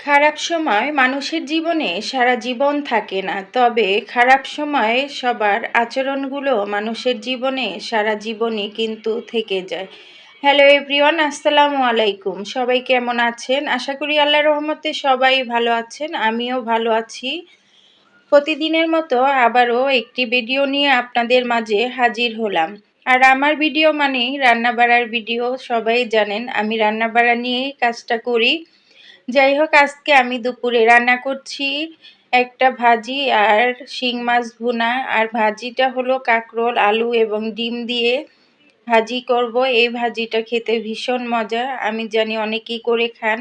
খারাপ সময় মানুষের জীবনে সারা জীবন থাকে না, তবে খারাপ সময়ে সবার আচরণগুলো মানুষের জীবনে সারা জীবনই কিন্তু থেকে যায়। হ্যালো এভরিওয়ান, আসসালামু আলাইকুম। সবাই কেমন আছেন? আশা করি আল্লাহর রহমতে সবাই ভালো আছেন, আমিও ভালো আছি। প্রতিদিনের মতো আবারও একটি ভিডিও নিয়ে আপনাদের মাঝে হাজির হলাম। আর আমার ভিডিও মানেই রান্নাবাড়ার ভিডিও। সবাই জানেন আমি রান্নাবাড়া নিয়েই কাজটা করি। যাই হোক, আজকে আমি দুপুরে রান্না করছি একটা ভাজি আর শিং মাছ ভুনা। আর ভাজিটা হলো কাঁকরোল, আলু এবং ডিম দিয়ে ভাজি করব। এই ভাজিটা খেতে ভীষণ মজা। আমি জানি অনেকেই করে খান,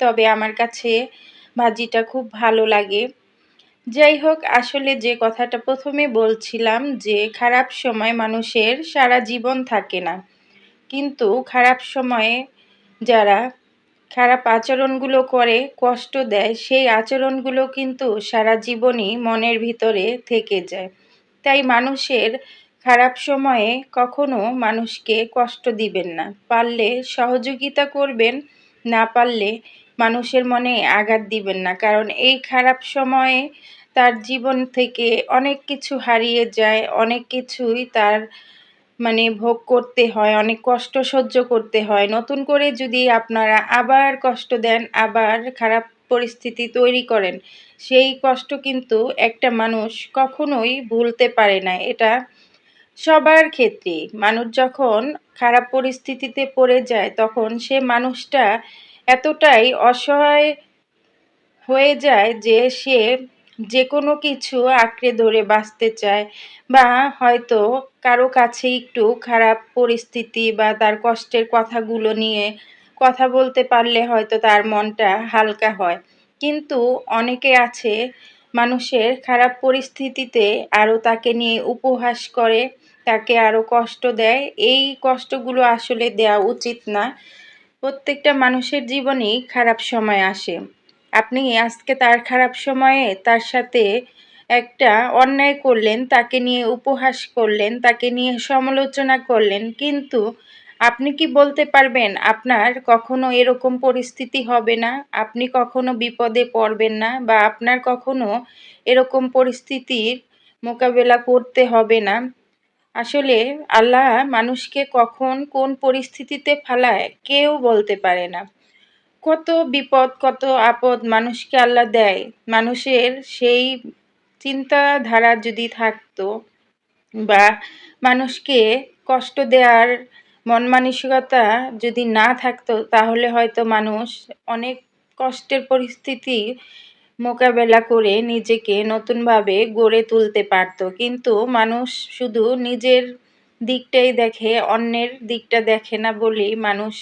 তবে আমার কাছে ভাজিটা খুব ভালো লাগে। যাই হোক, আসলে যে কথাটা প্রথমে বলছিলাম যে খারাপ সময় মানুষের সারা জীবন থাকে না, কিন্তু খারাপ সময়ে যারা খারাপ আচরণগুলো করে কষ্ট দেয়, সেই আচরণগুলো কিন্তু সারা জীবনই মনের ভিতরে থেকে যায়। তাই মানুষের খারাপ সময়ে কখনো মানুষকে কষ্ট দিবেন না, পারলে সহযোগিতা করবেন, না পারলে মানুষের মনে আঘাত দিবেন না। কারণ এই খারাপ সময়ে তার জীবন থেকে অনেক কিছু হারিয়ে যায়, অনেক কিছুই তার ভোগ করতে হয়, অনেক কষ্ট সহ্য করতে হয়। নতুন করে যদি আপনারা আবার কষ্ট দেন, আবার খারাপ পরিস্থিতি তৈরি করেন, সেই কষ্ট কিন্তু একটা মানুষ কখনোই ভুলতে পারে না। এটা সবার ক্ষেত্রেই। মানুষ যখন খারাপ পরিস্থিতিতে পড়ে যায়, তখন সে মানুষটা এতটাই অসহায় হয়ে যায় যে সে যে কোনো কিছু আঁকড়ে ধরে বাঁচতে চায়, বা হয়তো কারো কাছে একটু খারাপ পরিস্থিতি বা তার কষ্টের কথাগুলো নিয়ে কথা বলতে পারলে হয়তো তার মনটা হালকা হয়। কিন্তু অনেকে আছে মানুষের খারাপ পরিস্থিতিতে আরও তাকে নিয়ে উপহাস করে, তাকে আরও কষ্ট দেয়। এই কষ্টগুলো আসলে দেওয়া উচিত না। প্রত্যেকটা মানুষের জীবনেই খারাপ সময় আসে। আপনি আজকে তার খারাপ সময়ে তার সাথে একটা অন্যায় করলেন, তাকে নিয়ে উপহাস করলেন, তাকে নিয়ে সমালোচনা করলেন, কিন্তু আপনি কি বলতে পারবেন আপনার কখনো এরকম পরিস্থিতি হবে না? আপনি কখনো বিপদে পড়বেন না, বা আপনার কখনো এরকম পরিস্থিতির মোকাবেলা করতে হবে না? আসলে আল্লাহ মানুষকে কখন কোন পরিস্থিতিতে ফেলায় কেউ বলতে পারে না। কত বিপদ, কত আপদ মানুষকে আল্লাহ দেয়। মানুষের সেই চিন্তাধারা যদি থাকতো, বা মানুষকে কষ্ট দেওয়ার মন মানসিকতা যদি না থাকতো, তাহলে হয়তো মানুষ অনেক কষ্টের পরিস্থিতি মোকাবেলা করে নিজেকে নতুনভাবে গড়ে তুলতে পারতো। কিন্তু মানুষ শুধু নিজের দিকটাই দেখে, অন্যের দিকটা দেখে না বলেই মানুষ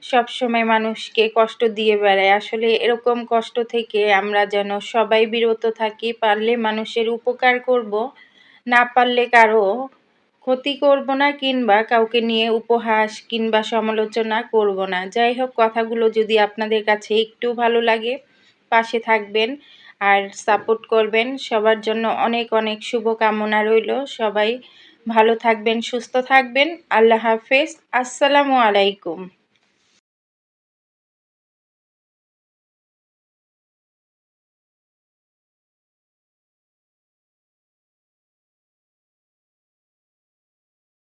সবসময় মানুষকে কষ্ট দিয়ে বেড়ায়। আসলে এরকম কষ্ট থেকে আমরা যেন সবাই বিরত থাকি। পারলে মানুষের উপকার করব, না পারলে কারো ক্ষতি করব না, কিংবা কাউকে নিয়ে উপহাস কিংবা সমালোচনা করব না। যাই হোক, কথাগুলো যদি আপনাদের কাছে একটু ভালো লাগে, পাশে থাকবেন আর সাপোর্ট করবেন। সবার জন্য অনেক অনেক শুভকামনা রইল। সবাই ভালো থাকবেন, সুস্থ থাকবেন। আল্লাহ হাফেজ। আসসালামু আলাইকুম।